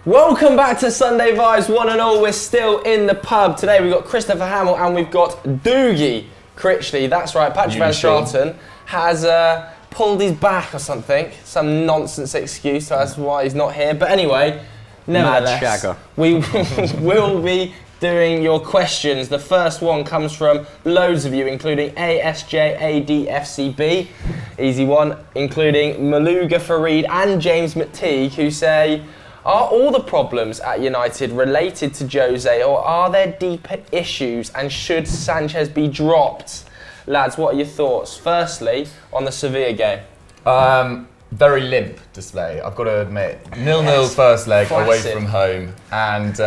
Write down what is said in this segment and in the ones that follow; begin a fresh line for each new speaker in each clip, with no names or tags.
Welcome back to Sunday Vibes, one and all. We're still in the pub. Today we've got Christopher Hamill and we've got Doogie Critchley. That's right, Patrick Van Straten has pulled his back or something. Some nonsense excuse, so that's why he's not here. But anyway, nevertheless, we will be doing your questions. The first one comes from loads of you, including ASJADFCB, easy one, including Maluga Farid and James McTeague, who say, are all the problems at United related to Jose, or are there deeper issues, and should Sanchez be dropped? Lads, what are your thoughts? Firstly, on the Sevilla game.
Very limp display, I've got to admit. 0-0 first leg, classic. Away from home, and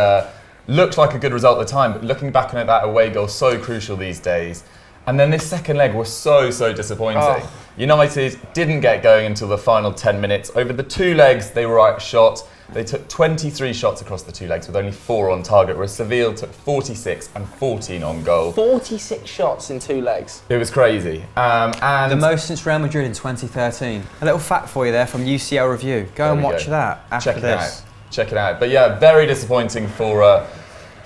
looked like a good result at the time, but looking back on it, that away goal so crucial these days. And then this second leg was so disappointing. Oh. United didn't get going until the final 10 minutes. Over the two legs, they were outshot. They took 23 shots across the two legs with only 4 on target, whereas Sevilla took 46 and 14 on goal. 46 shots in 2 legs. It was crazy. And
the most since Real Madrid in 2013. A little fact for you there from UCL Review. Go and watch that after this.
Check it out. But yeah, very disappointing for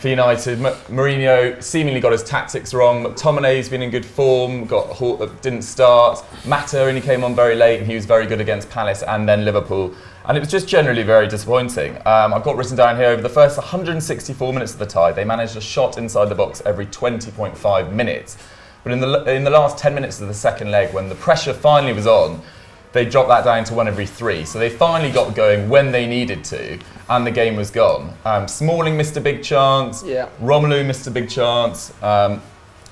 United. Mourinho seemingly got his tactics wrong. McTominay's been in good form, didn't start. Mata only came on very late, and he was very good against Palace and then Liverpool. And it was just generally very disappointing. I've got written down here, over the first 164 minutes of the tie, they managed a shot inside the box every 20.5 minutes. But in the last 10 minutes of the second leg, when the pressure finally was on, they dropped that down to 1 every 3. So they finally got going when they needed to, and the game was gone. Smalling missed a big chance, Romelu missed a big chance, and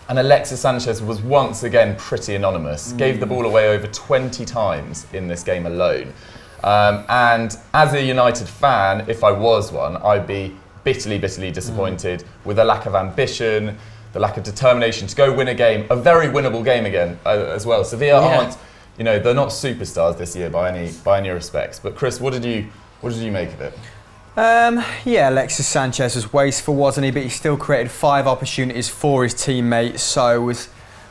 Alexis Sanchez was once again pretty anonymous. Gave the ball away over 20 times in this game alone. And as a United fan, if I was one, I'd be bitterly disappointed with the lack of ambition, the lack of determination to go win a game, a very winnable game again as well. Sevilla aren't, they're not superstars this year by any respects. But Chris, what did you make of it?
Alexis Sanchez was wasteful, wasn't he? But he still created 5 opportunities for his teammates, so was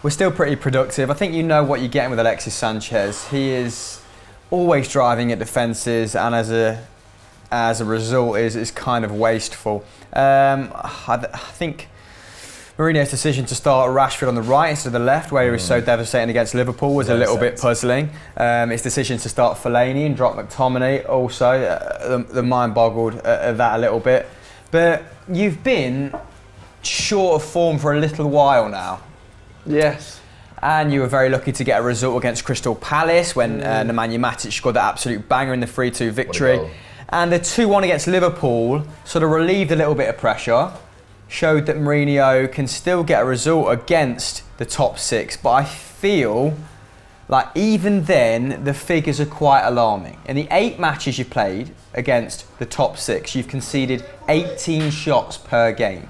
still pretty productive. I think you know what you're getting with Alexis Sanchez. He is always driving at defences, and as a result is kind of wasteful. I think Mourinho's decision to start Rashford on the right instead of the left, where he was so devastating against Liverpool, was a little bit puzzling. His decision to start Fellaini and drop McTominay also, the mind boggled at that a little bit. But you've been short of form for a little while now.
Yes.
And you were very lucky to get a result against Crystal Palace when Nemanja Matic scored that absolute banger in the 3-2 victory. And the 2-1 against Liverpool sort of relieved a little bit of pressure, showed that Mourinho can still get a result against the top 6. But I feel like even then, the figures are quite alarming. In the 8 matches you played against the top 6, you've conceded 18 shots per game.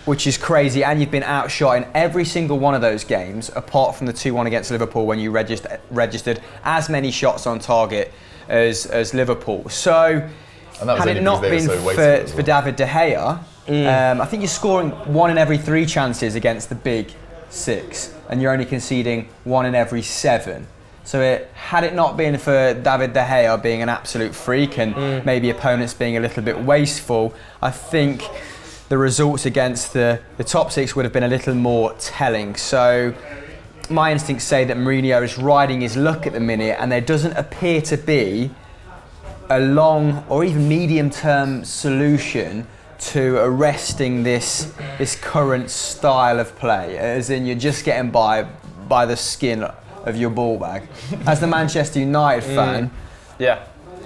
Which is crazy, and you've been outshot in every single one of those games, apart from the 2-1 against Liverpool when you registered as many shots on target as Liverpool. So, had it not been for David De Gea, I think you're scoring 1 in every 3 chances against the big 6, and you're only conceding 1 in every 7. So had it not been for David De Gea being an absolute freak and maybe opponents being a little bit wasteful, I think the results against the top 6 would have been a little more telling. So my instincts say that Mourinho is riding his luck at the minute, and there doesn't appear to be a long or even medium-term solution to arresting this current style of play, as in you're just getting by the skin of your ball bag. As the Manchester United fan,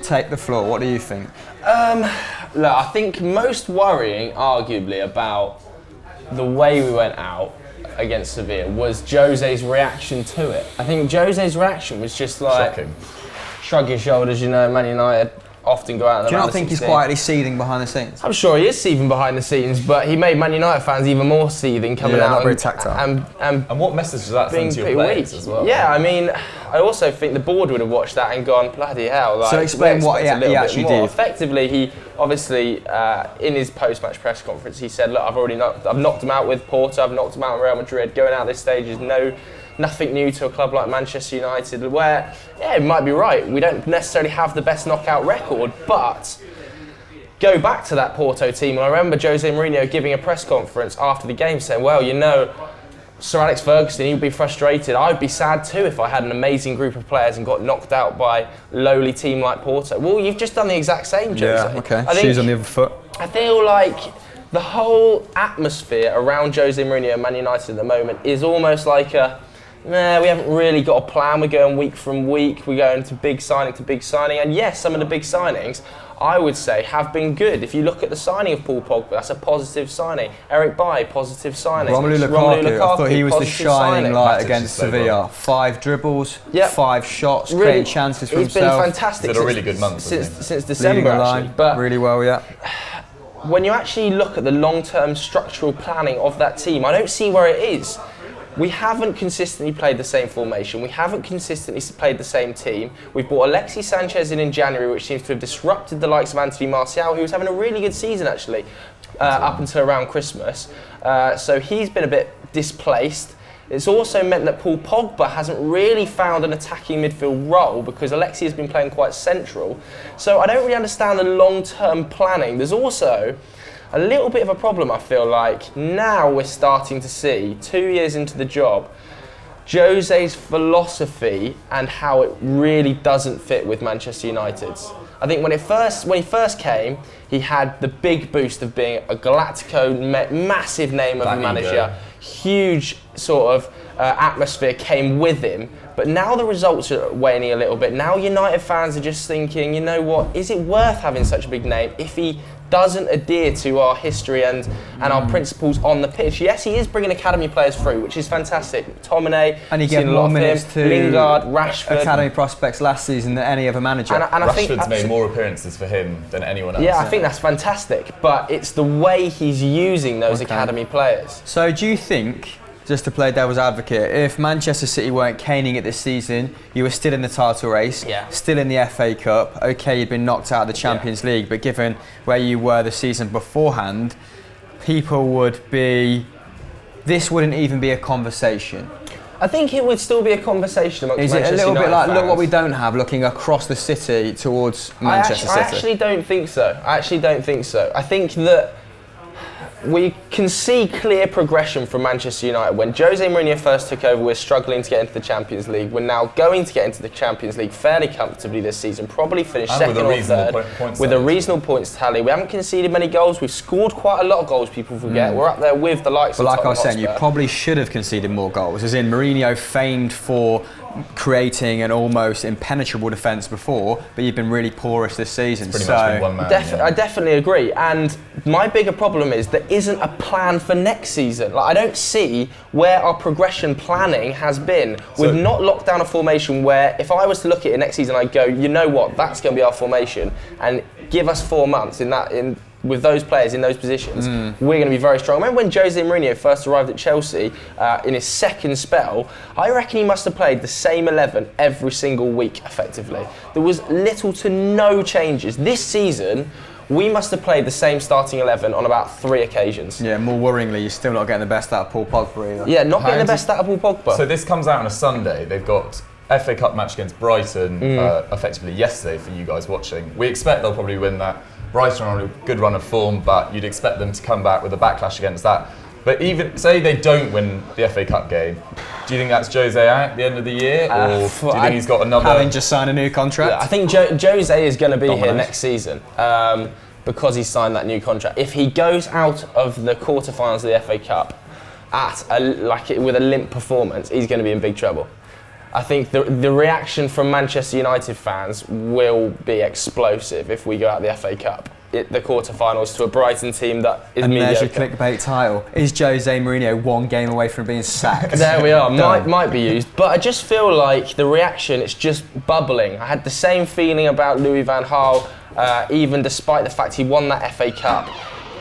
take the floor. What do you think?
Look, I think most worrying, arguably, about the way we went out against Sevilla was Jose's reaction to it. I think Jose's reaction was just like, shocking. Shrug your shoulders, Man United often go out in the
Do you not think he's quietly seething behind the scenes?
I'm sure he is seething behind the scenes, but he made Man United fans even more seething coming out.
Not very tactile.
And what message does that send to your players as well?
Yeah, I mean, I also think the board would have watched that and gone, bloody hell.
So explain what he actually did.
Effectively, he obviously, in his post-match press conference, he said, look, I've knocked him out with Porto, I've knocked him out with Real Madrid. Going out this stage is no nothing new to a club like Manchester United, where, yeah, it might be right. We don't necessarily have the best knockout record, but go back to that Porto team. And I remember Jose Mourinho giving a press conference after the game saying, well, you know, Sir Alex Ferguson, he'd be frustrated. I'd be sad too if I had an amazing group of players and got knocked out by a lowly team like Porto. Well, you've just done the exact same, Jose.
Yeah, okay. Shoes on the other foot.
I feel like the whole atmosphere around Jose Mourinho and Man United at the moment is almost like we haven't really got a plan. We're going week from week. We're going to big signing. And yes, some of the big signings, I would say, have been good. If you look at the signing of Paul Pogba, that's a positive signing. Eric Bailly, positive signing.
Romelu Lukaku, I thought he was the shining light against Sevilla.
Well.
5 dribbles, 5 shots,
really,
creating chances for himself.
He's been fantastic.
He's had a really good month
since December, actually.
But really well, yeah.
When you actually look at the long-term structural planning of that team, I don't see where it is. We haven't consistently played the same formation. We haven't consistently played the same team. We've brought Alexis Sanchez in January, which seems to have disrupted the likes of Anthony Martial, who was having a really good season, actually, up until around Christmas. So he's been a bit displaced. It's also meant that Paul Pogba hasn't really found an attacking midfield role because Alexis has been playing quite central. So I don't really understand the long-term planning. There's also a little bit of a problem, I feel like. Now we're starting to see, 2 years into the job, Jose's philosophy and how it really doesn't fit with Manchester United's. I think when he first came, he had the big boost of being a Galactico, massive name of a manager, huge sort of atmosphere came with him. But now the results are waning a little bit. Now United fans are just thinking, you know what, is it worth having such a big name if he doesn't adhere to our history and our principles on the pitch? Yes, he is bringing academy players through, which is fantastic. Tomine,
and he gave more minutes to
Lingard, Rashford.
Academy prospects last season than any other manager.
And I think
Rashford's made more appearances for him than anyone else.
Yeah, I think that's fantastic. But it's the way he's using those academy players.
So do you think, just to play devil's advocate, if Manchester City weren't caning it this season, you were still in the title race, still in the FA Cup, okay, you'd been knocked out of the Champions League, but given where you were the season beforehand, people would be, this wouldn't even be a conversation.
I think it would still be a conversation amongst Manchester United
Is it a little bit like,
fans.
look what we don't have, looking across the city towards Manchester City?
I actually don't think so. I think that we can see clear progression from Manchester United. When Jose Mourinho first took over, we're struggling to get into the Champions League. We're now going to get into the Champions League fairly comfortably this season, probably finish second or third with a reasonable points tally. We haven't conceded many goals. We've scored quite a lot of goals, people forget. We're up there with the likes of Tottenham
But like I was saying, you
Hotspur.
probably should have conceded more goals, as in Mourinho famed for creating an almost impenetrable defence before, but you've been really porous this season.
Pretty much been one man.
I definitely agree. And my bigger problem is there isn't a plan for next season. Like, I don't see where our progression planning has been. We've not locked down a formation where, if I was to look at it next season, I'd go, you know what, that's going to be our formation, and give us 4 months with those players in those positions, we're going to be very strong. I remember when Jose Mourinho first arrived at Chelsea in his second spell, I reckon he must have played the same 11 every single week, effectively. There was little to no changes. This season, we must have played the same starting 11 on about 3 occasions.
Yeah, more worryingly, you're still not getting the best out of Paul Pogba either.
Yeah, not getting the best out of Paul Pogba.
So this comes out on a Sunday. They've got FA Cup match against Brighton effectively yesterday for you guys watching. We expect they'll probably win that. Brighton are on a good run of form, but you'd expect them to come back with a backlash against that. But even, say they don't win the FA Cup game, do you think that's Jose out at the end of the year? Or do you think he's got another...
Having just signed a new contract?
Yeah, I think Jose is going to be here next season because he's signed that new contract. If he goes out of the quarterfinals of the FA Cup with a limp performance, he's going to be in big trouble. I think the reaction from Manchester United fans will be explosive if we go out the FA Cup, the quarterfinals, to a Brighton team that is mediocre.
And there's your clickbait title. Is Jose Mourinho 1 game away from being sacked?
There we are. might be used. But I just feel like the reaction, it's just bubbling. I had the same feeling about Louis van Gaal, even despite the fact he won that FA Cup.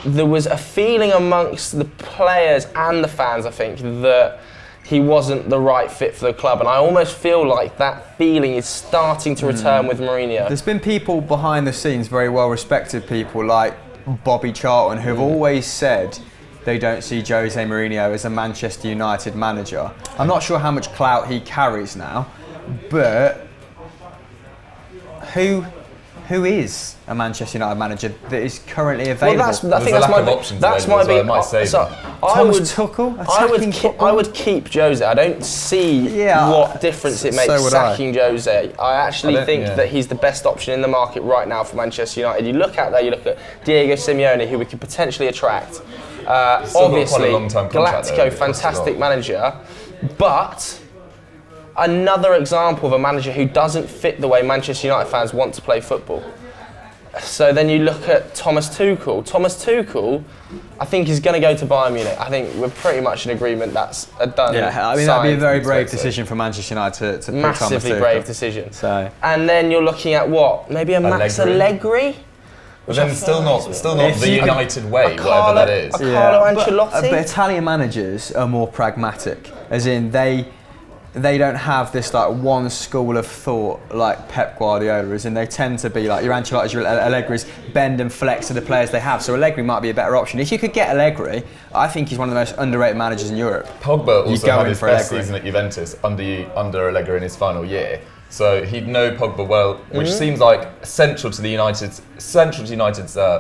There was a feeling amongst the players and the fans, I think, that he wasn't the right fit for the club, and I almost feel like that feeling is starting to return with Mourinho.
There's been people behind the scenes, very well respected people like Bobby Charlton, who've always said they don't see Jose Mourinho as a Manchester United manager. I'm not sure how much clout he carries now, but who is a Manchester United manager that is currently available?
Well, that's my big.
Thomas Tuchel.
I would keep Jose. I don't see what difference it makes sacking Jose. I actually think that he's the best option in the market right now for Manchester United. You look at Diego Simeone, who we could potentially attract. Obviously, Galactico, fantastic manager, but another example of a manager who doesn't fit the way Manchester United fans want to play football. So then you look at Thomas Tuchel. Thomas Tuchel, I think, is going to go to Bayern Munich. I think we're pretty much in agreement that's a done.
Yeah, I mean that'd be a very brave decision for Manchester United to pick Thomas Tuchel.
Massively brave decision.
So,
and then you're looking at what? Maybe a Max Allegri?
But then still not the United way, whatever that is.
Carlo Ancelotti?
But Italian managers are more pragmatic, as in they don't have this like one school of thought like Pep Guardiola is, and they tend to be like your Ancelotti's, your Allegri's, bend and flex to the players they have. So Allegri might be a better option. If you could get Allegri, I think he's one of the most underrated managers in Europe.
Pogba also had his best season at Juventus under Allegri in his final year. So he'd know Pogba well, which seems like essential to United's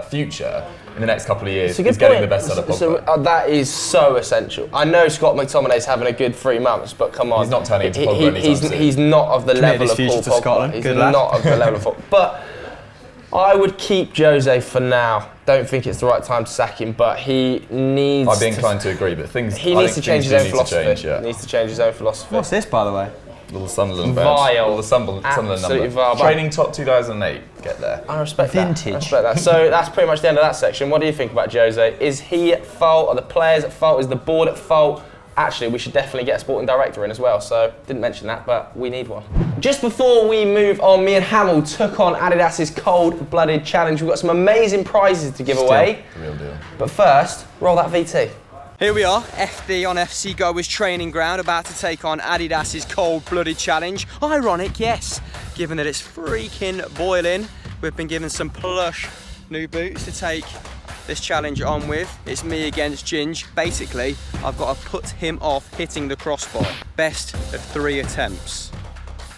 future in the next couple of years. He's getting the best out of Pogba.
So that is so essential. I know Scott McTominay's having a good 3 months, but come on,
he's not turning into Pogba anytime soon.
He's not of the level of Paul Pogba. He's not of the level of Pogba. But I would keep Jose for now. Don't think it's the right time to sack him, but he needs.
I'd be inclined to agree, but
he needs to change his own philosophy. He needs to change his own philosophy.
What's this, by the way?
Little Sunderland badge.
Vile.
Little Sunderland number.
Vile.
Training top 2008. Get there.
I respect
Vintage.
that. I respect that. So that's pretty much the end of that section. What do you think about Jose? Is he at fault? Are the players at fault? Is the board at fault? Actually, we should definitely get a sporting director in as well. So didn't mention that, but we need one. Just before we move on, me and Hamill took on Adidas's cold-blooded challenge. We've got some amazing prizes to give away.
Real deal.
But first, roll that VT.
Here we are, FD on FC Goer's training ground, about to take on Adidas's cold-blooded challenge. Ironic, yes, given that it's freaking boiling. We've been given some plush new boots to take this challenge on with. It's me against Ginge. Basically, I've got to put him off hitting the crossbar. Best of 3 attempts.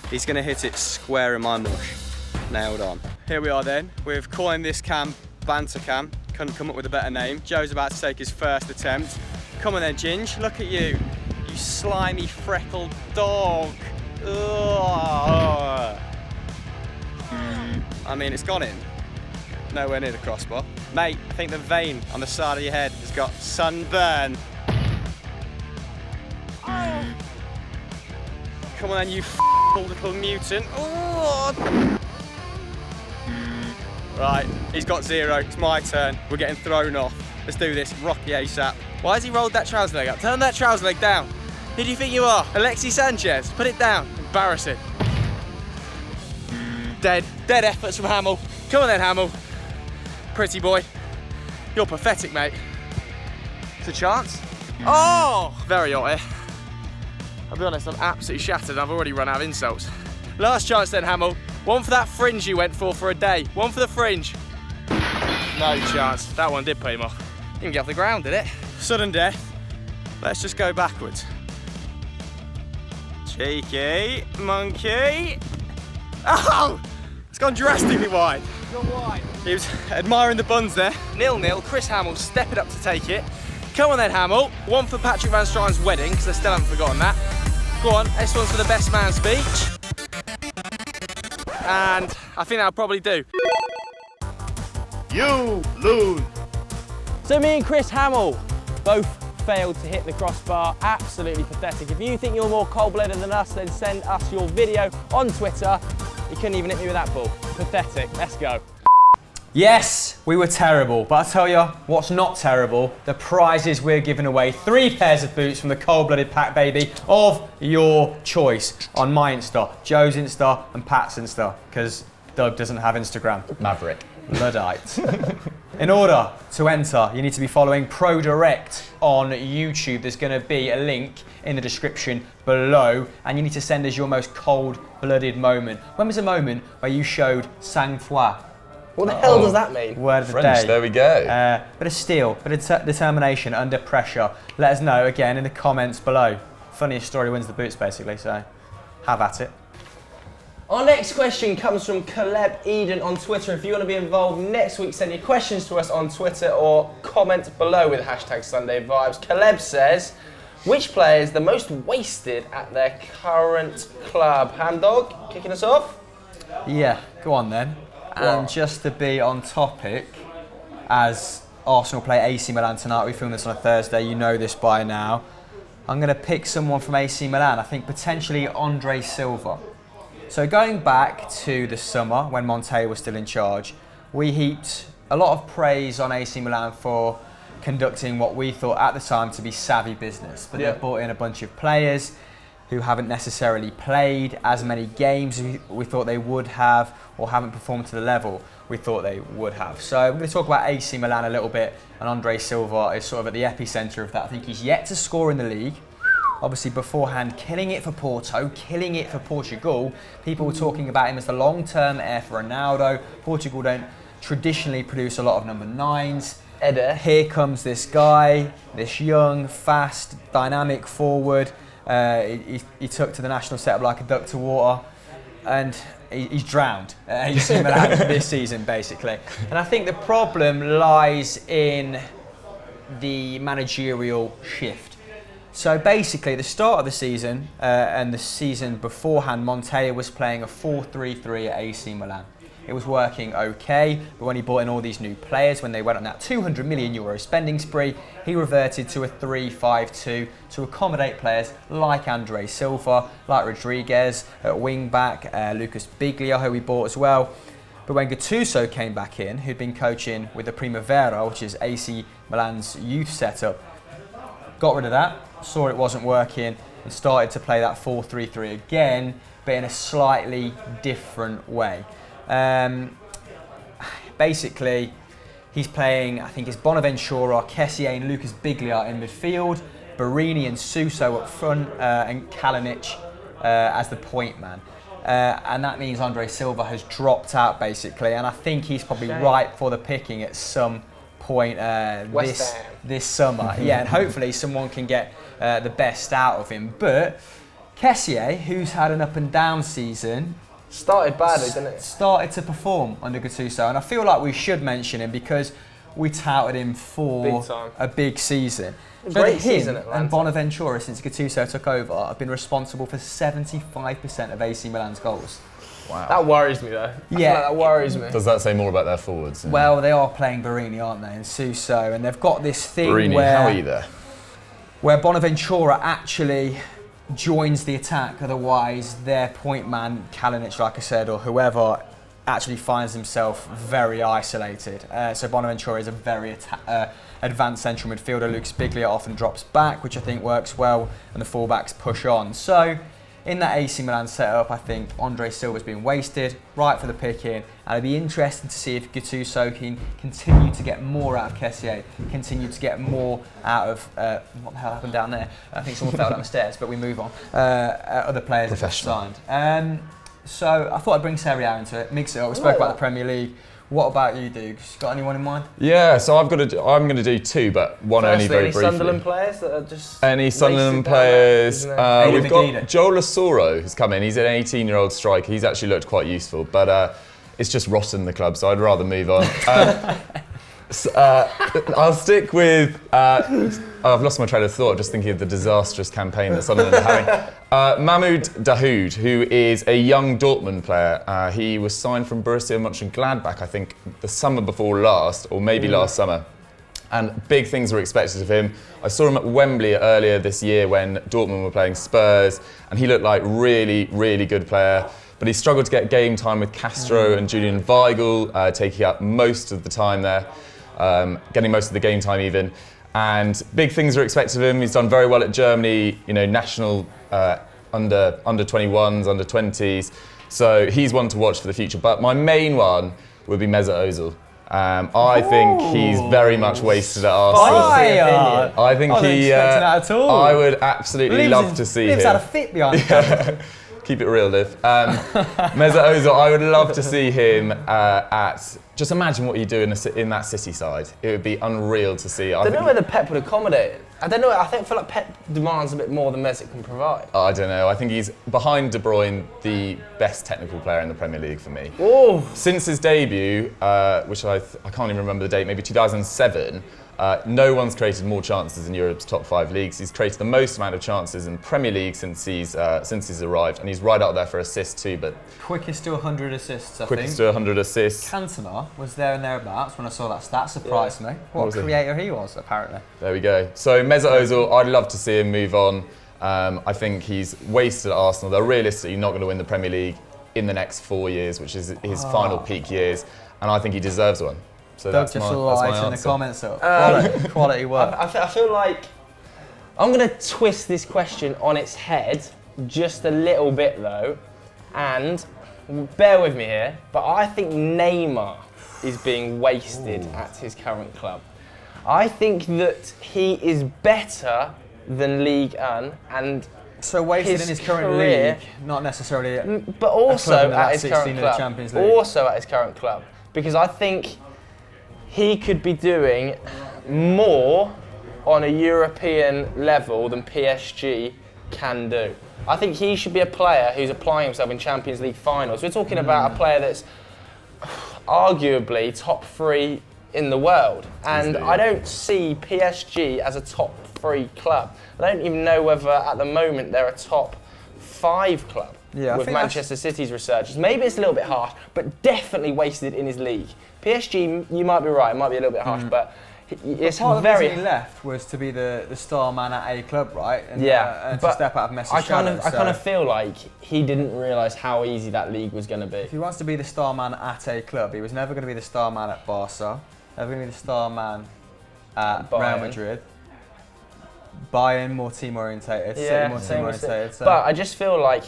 He's going to hit it square in my mush. Nailed on. Here we are then. We've coined this cam Banter Cam. Couldn't come up with a better name. Joe's about to take his first attempt. Come on then, Ginge. Look at you. You slimy, freckled dog. Ugh. I mean, it's gone in. Nowhere near the crossbar. Mate, I think the vein on the side of your head has got sunburn. Come on then, you little mutant. Oh. Right, he's got 0. It's my turn. We're getting thrown off. Let's do this. Rocky ASAP. Why has he rolled that trouser leg up? Turn that trouser leg down. Who do you think you are? Alexis Sanchez. Put it down. Embarrassing. Dead efforts from Hamill. Come on then, Hamill. Pretty boy. You're pathetic, mate. It's a chance. Oh! Very hot here. I'll be honest, I'm absolutely shattered. I've already run out of insults. Last chance then, Hamill. One for that fringe you went for a day. One for the fringe. No chance. That one did put him off. Didn't get off the ground, did it? Sudden death. Let's just go backwards. Cheeky monkey. Oh! It's gone drastically wide. He was admiring the buns there. 0-0. Chris Hamill stepping up to take it. Come on then, Hamill. One for Patrick Van Straten's wedding, because I still haven't forgotten that. Go on, this one's for the best man speech. And I think that'll probably do.
You lose.
So me and Chris Hamill both failed to hit the crossbar. Absolutely pathetic. If you think you're more cold-blooded than us, then send us your video on Twitter. You couldn't even hit me with that ball. Pathetic. Let's go. Yes, we were terrible, but I'll tell you what's not terrible. The prizes we're giving away. 3 pairs of boots from the cold-blooded pack, baby, of your choice on my Insta, Joe's Insta and Pat's Insta, because Doug doesn't have Instagram.
Maverick.
Luddite. In order to enter, you need to be following ProDirect on YouTube. There's going to be a link in the description below, and you need to send us your most cold-blooded moment. When was a moment where you showed sang-froid
What the hell does that mean?
Word of the
French,
day.
there we go.
Bit of steel, bit of determination under pressure. Let us know again in the comments below. Funniest story wins the boots, basically. So, have at it.
Our next question comes from Caleb Eden on Twitter. If you want to be involved next week, send your questions to us on Twitter or comment below with hashtag Sunday Vibes. Caleb says, which player is the most wasted at their current club? Hamdog, kicking us off?
Yeah, go on then. And just to be on topic, as Arsenal play AC Milan tonight, we film this on a Thursday, you know this by now. I'm going to pick someone from AC Milan, I think potentially Andre Silva. So going back to the summer when Montella was still in charge, we heaped a lot of praise on AC Milan for conducting what we thought at the time to be savvy business. But they've brought in a bunch of players who haven't necessarily played as many games as we thought they would have, or haven't performed to the level we thought they would have. So I'm going to talk about AC Milan a little bit, and Andre Silva is sort of at the epicentre of that. I think he's yet to score in the league. Obviously beforehand, killing it for Porto, killing it for Portugal. People were talking about him as the long-term heir for Ronaldo. Portugal don't traditionally produce a lot of number 9s. Here comes this guy, this young, fast, dynamic forward. He took to the national setup like a duck to water, and he's drowned. He's seen out this season, basically. And I think the problem lies in the managerial shift. So basically, the start of the season and the season beforehand, Montella was playing a 4-3-3 at AC Milan. It was working okay, but when he brought in all these new players, when they went on that €200 million spending spree, he reverted to a 3-5-2 to accommodate players like Andre Silva, like Rodriguez at wing back, Lucas Biglia, who he bought as well. But when Gattuso came back in, who'd been coaching with the Primavera, which is AC Milan's youth setup, got rid of that, saw it wasn't working, and started to play that 4-3-3 again, but in a slightly different way. Basically, he's playing, I think it's Bonaventura, Kessié and Lucas Biglia in midfield, Barini and Suso up front, and Kalinic as the point man. And that means Andre Silva has dropped out, basically, and I think he's probably ripe for the picking at some point this summer. Yeah, and hopefully someone can get the best out of him. But Kessié, who's had an up and down season,
started badly, didn't it?
Started to perform under Gattuso, and I feel like we should mention him because we touted him for a big season.
Great season
at and Bonaventura, since Gattuso took over, have been responsible for 75% of AC Milan's goals.
Wow. That worries me though. I feel like that worries me.
Does that say more about their forwards? Yeah.
Well, they are playing Barini, aren't they, and Suso, and they've got this thing
Barini,
where,
how are you there?
Where Bonaventura actually joins the attack, otherwise their point man, Kalinic, like I said, or whoever, actually finds himself very isolated. So Bonaventura is a very advanced central midfielder. Lucas Biglia often drops back, which I think works well, and the fullbacks push on. So in that AC Milan setup, I think Andre Silva's been wasted, right for the picking, and it'd be interesting to see if Gattuso can continue to get more out of Kessié, continue to get more out of, what the hell happened down there? I think someone fell down the stairs, but we move on. Other players that signed. So I thought I'd bring Serie A into it, mix it up. We spoke about the Premier League. What about you, Dukes? Got anyone in mind?
Yeah, so I'm going to do two, but one only very briefly.
Any Sunderland players that are just...
Any Sunderland players? We've got Joel Asoro who's come in. He's an 18-year-old striker. He's actually looked quite useful, but it's just rotten the club, so I'd rather move on. I'll stick with... I've lost my train of thought just thinking of the disastrous campaign that Sunderland are having. Mahmoud Dahoud, who is a young Dortmund player. He was signed from Borussia Mönchengladbach, I think, the summer before last, or maybe last summer. And big things were expected of him. I saw him at Wembley earlier this year when Dortmund were playing Spurs, and he looked like really, really good player. But he struggled to get game time with Castro and Julian Weigl, taking up most of the time there, getting most of the game time even. And big things are expected of him. He's done very well at Germany, national under 21s, under 20s. So he's one to watch for the future. But my main one would be Mesut Ozil. I think he's very much wasted at Arsenal. I think I would absolutely love to see him.
Lives out a fit behind the camera.
Keep it real, Liv. Mesut Ozil, I would love to see him just imagine what you do in that City side. It would be unreal to see.
I don't know whether Pep would accommodate it. I don't know. I feel like Pep demands a bit more than Mesut can provide.
I don't know. I think he's, behind De Bruyne, the best technical player in the Premier League for me.
Ooh.
Since his debut, which I can't even remember the date, maybe 2007, no one's created more chances in Europe's top 5 leagues. He's created the most amount of chances in the Premier League since he's arrived, and he's right up there for assists too. But
quickest to 100 assists, I
quickest
think.
to 100 assists.
Cantona was there and thereabouts when I saw that stat. Surprised me. What a creator he was, apparently.
There we go. So Mesut Ozil, I'd love to see him move on. I think he's wasted at Arsenal. They're realistically not going to win the Premier League in the next 4 years, which is his final peak years, and I think he deserves one. So
Doug just light in the comments up. Quality work.
I feel like I'm going to twist this question on its head just a little bit though, and bear with me here, but I think Neymar is being wasted at his current club. I think that he is better than Ligue 1 and
so wasted in his current
career,
league, not necessarily
but also at his current club.
Champions League.
Also at his current club, because I think he could be doing more on a European level than PSG can do. I think he should be a player who's applying himself in Champions League finals. We're talking about a player that's arguably top 3 in the world, and I don't see PSG as a top 3 club. I don't even know whether at the moment they're a top 5 club.
Yeah,
with Manchester City's researchers. Maybe it's a little bit harsh, but definitely wasted in his league. PSG, you might be right, it might be a little bit harsh, but it's
part
very...
of the reason he left was to be the star man at a club, right? And, and
but
to step out of Messi's
I
shadow.
kind of feel like he didn't realise how easy that league was going to be.
If he wants to be the star man at a club, he was never going to be the star man at Barca, never going to be the star man at Real Madrid. Bayern, more team orientated, City more team orientated. So.
But I just feel like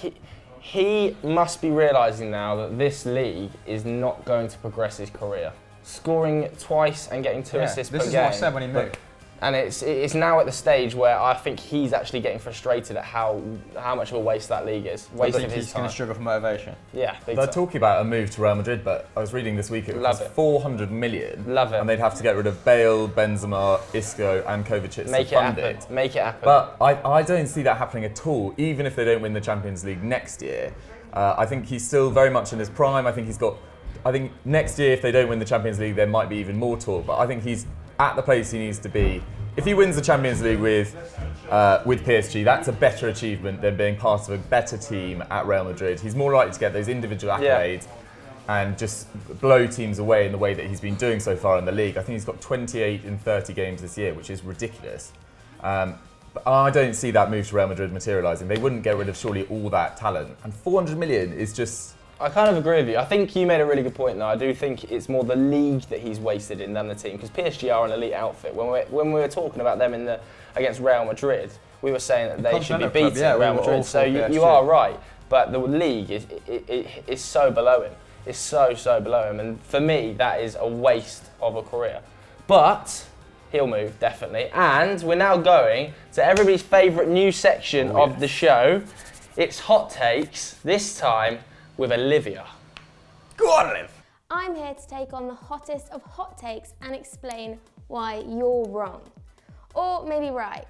he must be realising now that this league is not going to progress his career. Scoring twice and getting 2 assists per game.
This is what I said when he moved.
And it's now at the stage where I think he's actually getting frustrated at how much of a waste that league is.
I think he's going to struggle for motivation.
Yeah,
they're talking about a move to Real Madrid, but I was reading this week it was 400 million.
Love it.
And they'd have to get rid of Bale, Benzema, Isco and Kovacic to fund it.
Make it happen.
But I don't see that happening at all, even if they don't win the Champions League next year. I think he's still very much in his prime. I think next year, if they don't win the Champions League, there might be even more talk. But I think he's at the place he needs to be. If he wins the Champions League with PSG, that's a better achievement than being part of a better team at Real Madrid. He's more likely to get those individual accolades and just blow teams away in the way that he's been doing so far in the league. I think he's got 28 in 30 games this year, which is ridiculous. But I don't see that move to Real Madrid materialising. They wouldn't get rid of surely all that talent. And 400 million is just...
I kind of agree with you. I think you made a really good point though. I do think it's more the league that he's wasted in than the team, because PSG are an elite outfit. When we were talking about them against Real Madrid, we were saying that they should be beating Real Madrid. So you are right, but the league is so below him. It's so below him, and for me that is a waste of a career. But he'll move, definitely. And we're now going to everybody's favourite new section of the show. It's Hot Takes, this time with Olivia. Go on, Liv.
I'm here to take on the hottest of hot takes and explain why you're wrong. Or maybe right,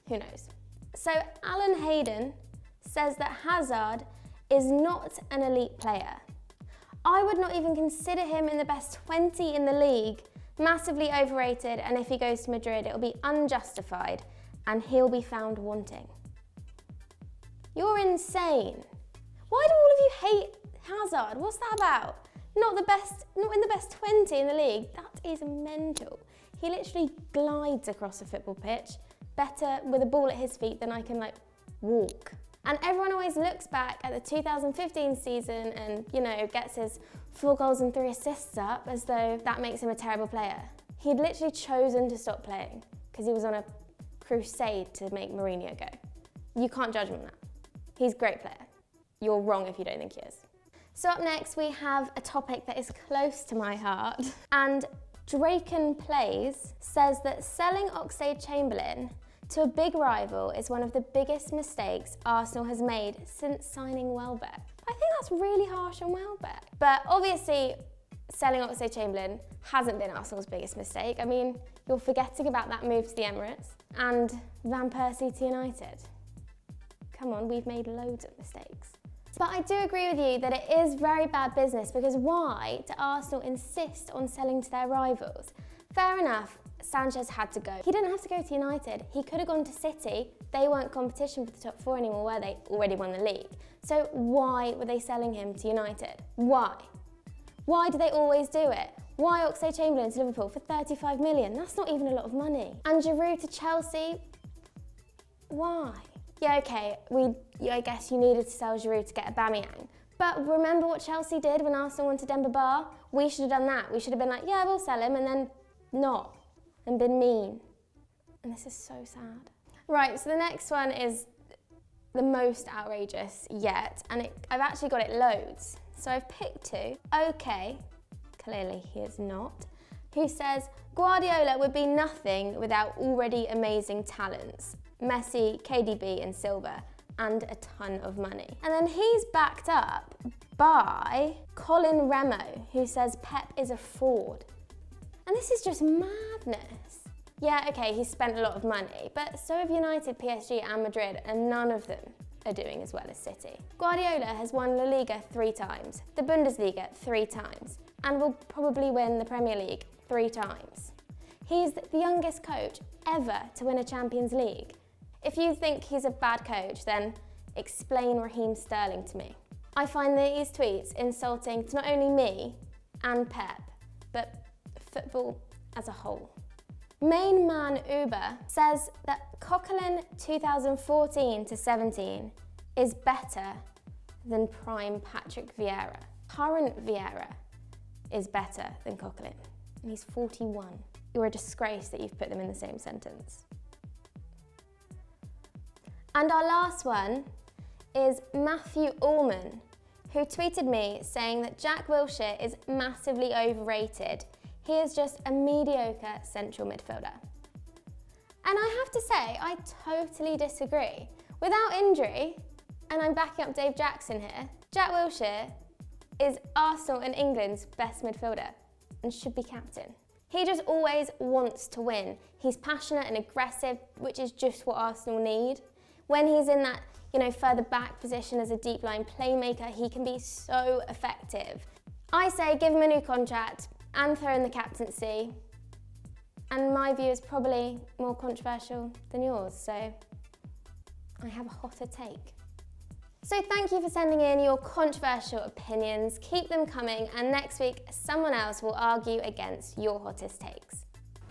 who knows. So Alan Hayden says that Hazard is not an elite player. I would not even consider him in the best 20 in the league, massively overrated, and if he goes to Madrid, it'll be unjustified and he'll be found wanting. You're insane. Why do all of you hate Hazard? What's that about? Not in the best 20 in the league. That is mental. He literally glides across a football pitch better with a ball at his feet than I can walk. And everyone always looks back at the 2015 season and, gets his 4 goals and 3 assists up as though that makes him a terrible player. He'd literally chosen to stop playing because he was on a crusade to make Mourinho go. You can't judge him on that. He's a great player. You're wrong if you don't think he is. So up next we have a topic that is close to my heart. And Draken Plays says that selling Oxlade-Chamberlain to a big rival is one of the biggest mistakes Arsenal has made since signing Welbeck. I think that's really harsh on Welbeck. But obviously, selling Oxlade-Chamberlain hasn't been Arsenal's biggest mistake. I mean, you're forgetting about that move to the Emirates and Van Persie to United. Come on, we've made loads of mistakes. But I do agree with you that it is very bad business, because why do Arsenal insist on selling to their rivals? Fair enough, Sanchez had to go. He didn't have to go to United. He could have gone to City. They weren't competition for the top 4 anymore, were they? Already won the league. So why were they selling him to United? Why? Why do they always do it? Why Oxlade-Chamberlain to Liverpool for 35 million? That's not even a lot of money. And Giroud to Chelsea? Why? Yeah, okay, I guess you needed to sell Giroud to get Aubameyang. But remember what Chelsea did when Arsenal wanted Demba Ba? We should have done that. We should have been like, yeah, we'll sell him, and then not, and been mean. And this is so sad. Right, so the next one is the most outrageous yet, and I've actually got it loads. So I've picked 2. Okay, clearly he is not, who says, Guardiola would be nothing without already amazing talents. Messi, KDB and Silva, and a ton of money. And then he's backed up by Colin Remo, who says Pep is a fraud. And this is just madness. Yeah, okay, he's spent a lot of money, but so have United, PSG and Madrid, and none of them are doing as well as City. Guardiola has won La Liga 3 times, the Bundesliga 3 times, and will probably win the Premier League 3 times. He's the youngest coach ever to win a Champions League. If you think he's a bad coach, then explain Raheem Sterling to me. I find these tweets insulting to not only me and Pep, but football as a whole. Main man Uber says that Coquelin 2014-17 is better than prime Patrick Vieira. Current Vieira is better than Coquelin, and he's 41. You're a disgrace that you've put them in the same sentence. And our last one is Matthew Allman, who tweeted me saying that Jack Wilshere is massively overrated. He is just a mediocre central midfielder. And I have to say, I totally disagree. Without injury, and I'm backing up Dave Jackson here, Jack Wilshere is Arsenal and England's best midfielder and should be captain. He just always wants to win. He's passionate and aggressive, which is just what Arsenal need. When he's in that, further back position as a deep line playmaker, he can be so effective. I say give him a new contract and throw in the captaincy. And my view is probably more controversial than yours, so I have a hotter take. So thank you for sending in your controversial opinions. Keep them coming, and next week someone else will argue against your hottest takes.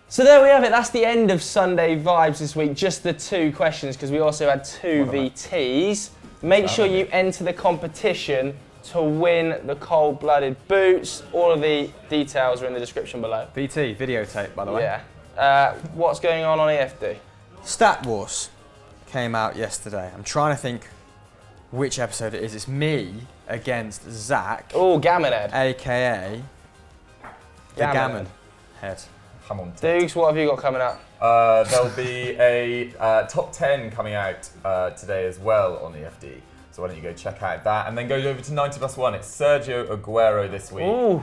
So there we have it, that's the end of Sunday Vibes this week. Just the 2 questions, because we also had 2 VTs. Make sure you enter the competition to win the cold-blooded boots. All of the details are in the description below.
VT, videotape, by the way.
Yeah. What's going on EFD?
Stat Wars came out yesterday. I'm trying to think which episode it is. It's me against Zach.
Oh, Gammon Head.
AKA the Gammon Head.
Come on,
Dukes, what have you got coming up?
There'll be a top 10 coming out today as well on EFD. So why don't you go check out that, and then go over to 90+1. It's Sergio Aguero this week.
Ooh.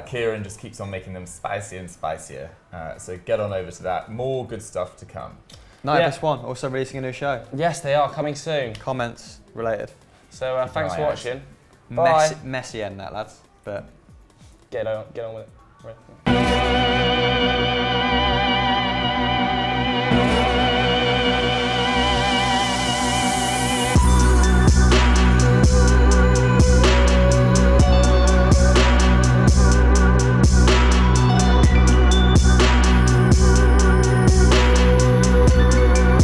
Kieran just keeps on making them spicier and spicier. So get on over to that. More good stuff to come.
90+1 also releasing a new show.
Yes, they are coming soon.
Comments related.
So thanks for watching. Bye.
Messy end that, lads. But
get on with it. Right.